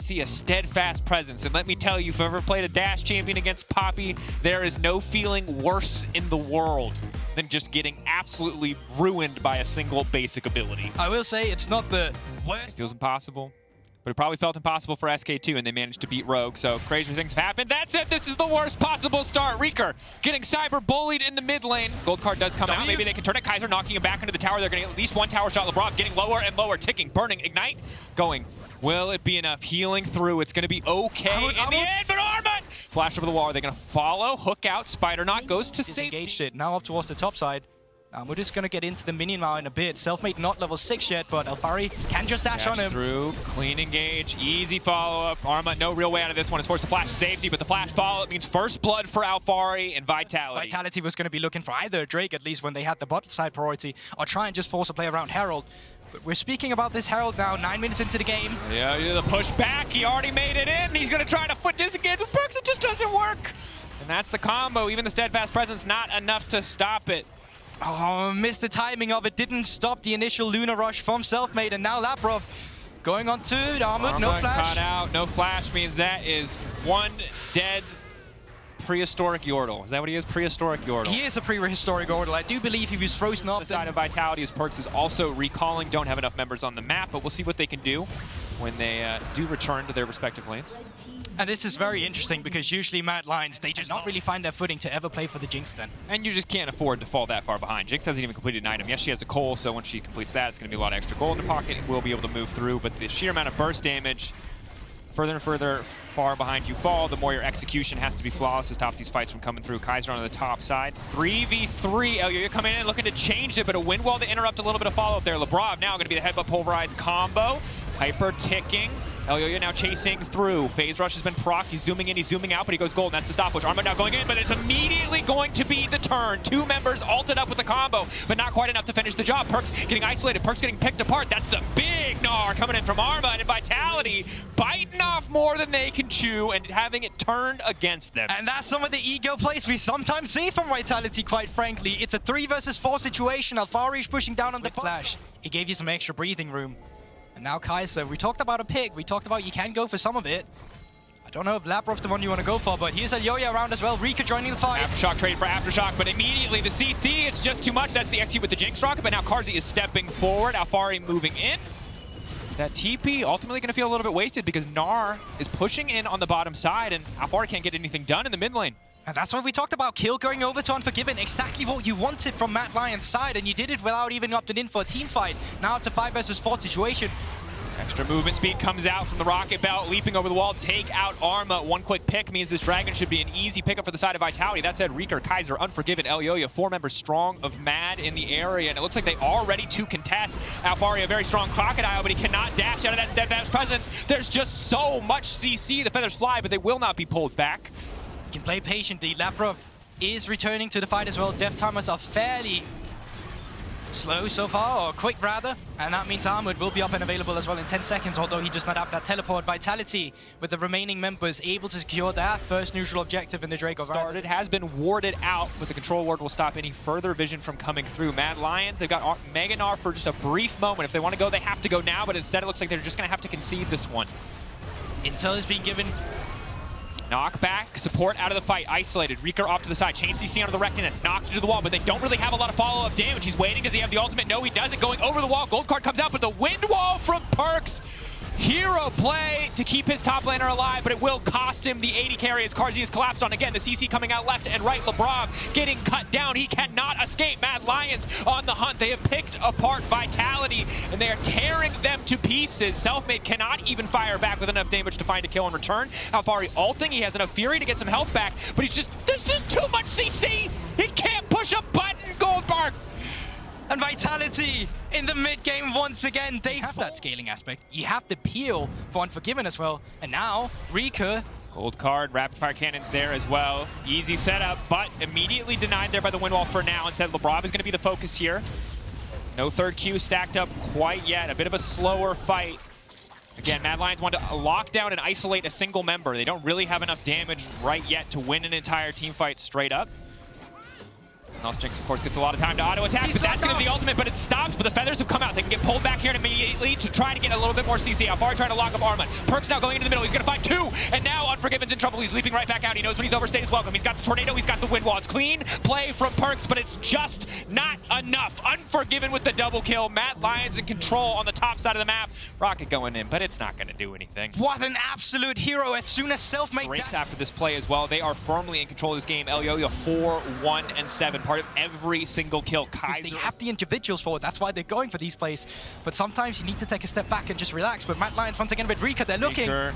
see a steadfast presence. And let me tell you, if you've ever played a Dash champion against Poppy, there is no feeling worse in the world than just getting absolutely ruined by a single basic ability. I will say it's not the worst. It feels impossible. But it probably felt impossible for SK2, and they managed to beat Rogue, so crazier things have happened. That said, this is the worst possible start. Reeker getting cyber bullied in the mid lane. Gold card does come out. Maybe they can turn it. Kaiser knocking him back into the tower. They're going to get at least one tower shot. Labrov getting lower and lower. Ticking, burning, ignite, going. Will it be enough? Healing through. It's going to be okay in the end, but Armut! Flash over the wall. Are they going to follow? Hook out. Spider Knot goes to safety. Engaged it. Now up towards the top side. We're just going to get into the minion now in a bit. Selfmade not level 6 yet, but Alphari can just dash on him. Through, clean engage, easy follow-up. Armut, no real way out of this one. Is forced to flash to safety, but the flash follow-up means first blood for Alphari and Vitality. Vitality was going to be looking for either Drake, at least when they had the bot side priority, or try and just force a play around Herald. But we're speaking about this Herald now, 9 minutes into the game. Yeah, the push back. He already made it in. He's going to try to foot disengage with Perkz. It just doesn't work. And that's the combo. Even the steadfast presence, not enough to stop it. Oh, missed the timing of it. Didn't stop the initial Luna rush from Selfmade, and now Labrov going on to Armut. No flash. Cut out. No flash means that is one dead prehistoric Yordle. Is that what he is? Prehistoric Yordle. He is a prehistoric Yordle. I do believe he was frozen up. The side of Vitality is Perkz is also recalling. Don't have enough members on the map, but we'll see what they can do when they do return to their respective lanes. And this is very interesting because usually Mad Lions, they just not really find their footing to ever play for the Jinx then. And you just can't afford to fall that far behind. Jinx hasn't even completed an item. Yes, she has a coal, so when she completes that, it's going to be a lot of extra gold in the pocket. We'll be able to move through, but the sheer amount of burst damage, further and further far behind you fall, the more your execution has to be flawless to stop these fights from coming through. Kaiser on the top side. 3v3. Elyoya coming in looking to change it, but a wind wall to interrupt a little bit of follow-up there. Labrov now going to be the headbutt pulverized combo. Hyper ticking. Elyoya now chasing through. Phase rush has been procced. He's zooming in, he's zooming out, but he goes gold. That's the stopwatch. Armut now going in, but it's immediately going to be the turn. Two members ulted up with the combo, but not quite enough to finish the job. Perkz getting isolated. Perkz getting picked apart. That's the big Gnar coming in from Armut, and Vitality biting off more than they can chew and having it turned against them. And that's some of the ego plays we sometimes see from Vitality, quite frankly. It's a 3 versus 4 situation. Alphari is pushing down on the flash. It gave you some extra breathing room. And now Kaiser, we talked about a pick, we talked about you can go for some of it. I don't know if Labrov's the one you want to go for, but here's Elyoya around as well. Reeker joining the fight. Aftershock trade for Aftershock, but immediately the CC, it's just too much. That's the execute with the Jinx rocket, but now Carzzy is stepping forward. Alphari moving in. That TP ultimately going to feel a little bit wasted because Gnar is pushing in on the bottom side, and Alphari can't get anything done in the mid lane. And that's when we talked about Kill going over to Unforgiven, exactly what you wanted from Mad Lion's side, and you did it without even opting in for a team fight. Now it's a 5 versus 4 situation. Extra movement speed comes out from the rocket belt, leaping over the wall, take out Armut. One quick pick means this dragon should be an easy pickup for the side of Vitality. That said, Reeker, Kaiser, Unforgiven, Elyoya, 4 members strong of Mad in the area, and it looks like they are ready to contest. Alphari, a very strong crocodile, but he cannot dash out of that steadfast presence. There's just so much CC. The feathers fly, but they will not be pulled back. You can play patiently. Labrov is returning to the fight as well. Death timers are fairly slow so far, or quick rather, and that means Armut will be up and available as well in 10 seconds, although he does not have that teleport. Vitality with the remaining members able to secure that first neutral objective in the Draco. Started, has been warded out, but the control ward will stop any further vision from coming through. Mad Lions, they've got Mega Gnar for just a brief moment. If they want to go, they have to go now, but instead it looks like they're just going to have to concede this one. Intel is being given. Knockback, support out of the fight, isolated. Reeker off to the side, chain CC onto the Renekton and knocked into the wall, but they don't really have a lot of follow-up damage. He's waiting. Does he have the ultimate? No, he doesn't. Going over the wall, gold card comes out, but the wind wall from Perkz. Hero play to keep his top laner alive, but it will cost him the AD carry as Carzzy is collapsed on. Again, the CC coming out left and right. Labrov getting cut down. He cannot escape. Mad Lions on the hunt. They have picked apart Vitality, and they are tearing them to pieces. Selfmade cannot even fire back with enough damage to find a kill in return. Alphari ulting. He has enough fury to get some health back, but there's just too much CC. He can't push a button. Goldberg. And Vitality in the mid-game once again. They have that scaling aspect. You have the peel for Unforgiven as well. And now, Reeker. Gold card, rapid fire cannons there as well. Easy setup, but immediately denied there by the wind wall for now. Instead, Labrov is going to be the focus here. No third Q stacked up quite yet. A bit of a slower fight. Again, Mad Lions want to lock down and isolate a single member. They don't really have enough damage right yet to win an entire team fight straight up. And also Jinx, of course, gets a lot of time to auto-attack, but that's going to be the ultimate, but it's stopped, but the feathers have come out. They can get pulled back here immediately to try to get a little bit more CC. Alphari trying to lock up Armut. Perkz now going into the middle. He's going to find two, and now Unforgiven's in trouble. He's leaping right back out. He knows when he's overstayed his welcome. He's got the tornado, he's got the wind wall. It's clean play from Perkz, but it's just not enough. Unforgiven with the double kill. Mad Lions in control on the top side of the map. Rocket going in, but it's not going to do anything. What an absolute hero as soon as Selfmade Drinks after this play as well. They are firmly in control of this game. Elyoya 4-1-7. Part of every single kill. Kaiser. They have the individuals for it. That's why they're going for these plays. But sometimes you need to take a step back and just relax. But Mad Lions once again with Reeker, they're looking. Reeker.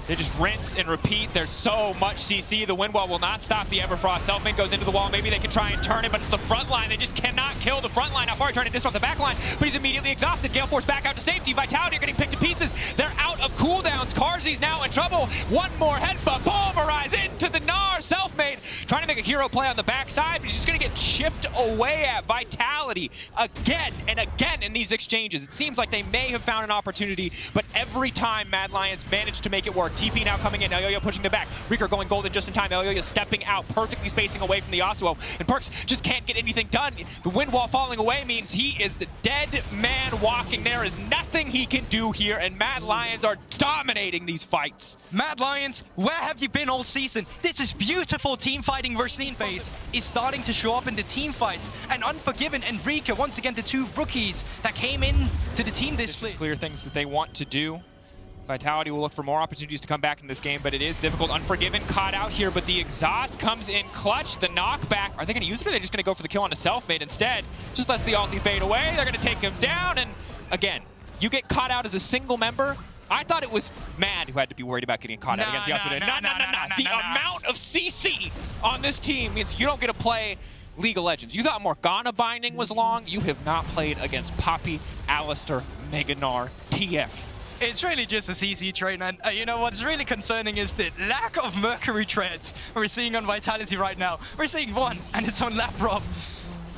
They just rinse and repeat. There's so much CC. The wind wall will not stop the Everfrost. Selfmade goes into the wall. Maybe they can try and turn it, but it's the front line. They just cannot kill the front line. Alphari trying to disrupt the back line, but he's immediately exhausted. Gale Force back out to safety. Vitality are getting picked to pieces. They're out of cooldowns. Carzzy's now in trouble. One more headbutt. Pulverize into the Gnar. Selfmade trying to make a hero play on the backside, but he's just going to get chipped away at. Vitality again and again in these exchanges. It seems like they may have found an opportunity, but every time Mad Lions manage to make it work. TP now coming in. Elyoya pushing the back. Reeker going golden just in time. Elyoya stepping out, perfectly spacing away from the Yasuo. And Perkz just can't get anything done. The wind wall falling away means he is the dead man walking. There is nothing he can do here, and Mad Lions are dominating these fights. Mad Lions, where have you been all season? This is beautiful team fighting versus team phase is starting to show up in the team fights. And Unforgiven and Reeker, once again, the two rookies that came in to the team this split. Clear things that they want to do. Vitality will look for more opportunities to come back in this game, but it is difficult. Unforgiven caught out here, but the exhaust comes in clutch. The knockback, are they going to use it, or are they just going to go for the kill on the Selfmade instead? Just lets the ulti fade away. They're going to take him down, and again, you get caught out as a single member. I thought it was Mad who had to be worried about getting caught out against Yasuo. No. The amount of CC on this team means you don't get to play League of Legends. You thought Morgana binding was long. You have not played against Poppy, Alistar, Mega Gnar, TF. It's really just a CC train, and you know what's really concerning is the lack of Mercury treads we're seeing on Vitality right now. We're seeing one, and it's on Labrov.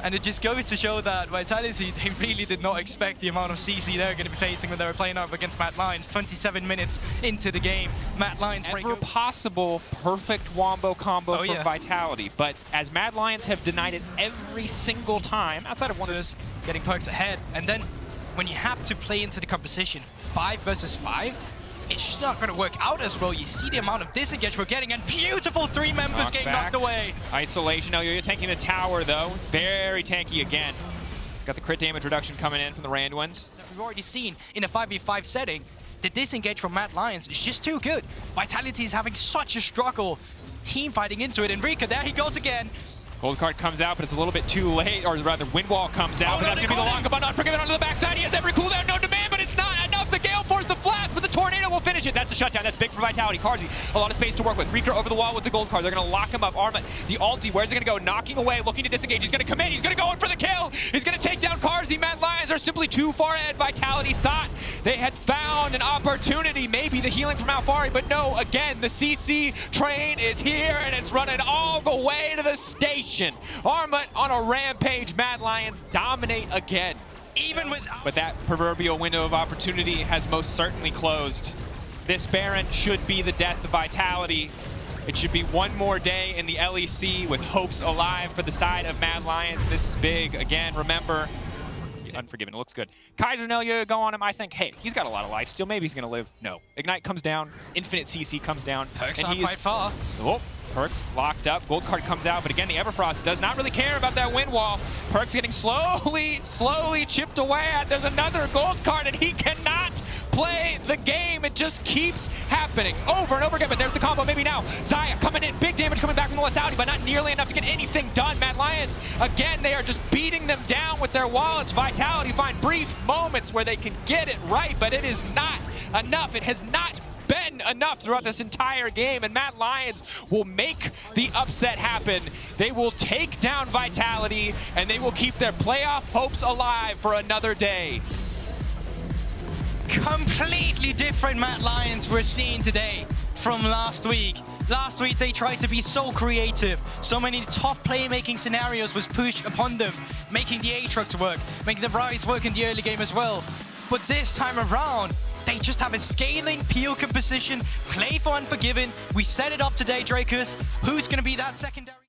And it just goes to show that Vitality, they really did not expect the amount of CC they're going to be facing when they were playing up against Mad Lions. 27 minutes into the game, Mad Lions break Ever possible perfect wombo combo for yeah. Vitality, but as Mad Lions have denied it every single time, outside of one of getting Perkz ahead, and then when you have to play into the composition 5 versus 5, it's just not going to work out as well. You see the amount of disengage we're getting, and beautiful 3 members getting knocked away. Isolation. Elyoya tanking the tower, though. Very tanky again. Got the crit damage reduction coming in from the Randuins. We've already seen in a 5v5 setting, the disengage from Mad Lions is just too good. Vitality is having such a struggle team fighting into it. And Reeker, there he goes again. Gold card comes out, but it's a little bit too late, or rather, wind wall comes out, but that's going to be the lock-up on Unforgiven onto the backside. He has every cooldown, no demand, but it's not enough. The Gale Force, the flash, but the Tornado will finish it. That's a shutdown. That's big for Vitality. Carzzy, a lot of space to work with. Reeker over the wall with the gold card. They're going to lock him up. Armut, the ulti, where's he going to go? Knocking away, looking to disengage. He's going to come in. He's going to go in for the kill. He's going to take down Carzzy. Mad Lions are simply too far ahead. Vitality thought they had found an opportunity, maybe the healing from Alphari, but no, again, the CC train is here, and it's running all the way to the station. Armut on a rampage. Mad Lions dominate again. But that proverbial window of opportunity has most certainly closed. This Baron should be the death of Vitality. It should be one more day in the LEC with hopes alive for the side of Mad Lions. This is big. Again, remember, Unforgiven. It looks good. Kaiser and Elyoya go on him. I think, hey, he's got a lot of life still. Maybe he's going to live. No. Ignite comes down. Infinite CC comes down. Perkz not quite far. Oh, Perkz locked up. Gold card comes out. But again, the Everfrost does not really care about that wind wall. Perkz getting slowly chipped away at. There's another gold card, and he cannot play the game. It just keeps happening over and over again. But there's the combo. Maybe now. Xayah coming in. Big damage coming back from the lethality, but not nearly enough to get anything done. Mad Lions, again, they are just beating them down with their wallets. Vitality find brief moments where they can get it right, but it is not enough. It has not been enough throughout this entire game, and Mad Lions will make the upset happen. They will take down Vitality, and they will keep their playoff hopes alive for another day. Completely different Mad Lions we're seeing today from last week. Last week they tried to be so creative. So many top playmaking scenarios was pushed upon them, making the Aatrox work, making the Rise work in the early game as well. But this time around, they just have a scaling peel composition, play for Unforgiven. We set it up today, Drakers. Who's going to be that secondary?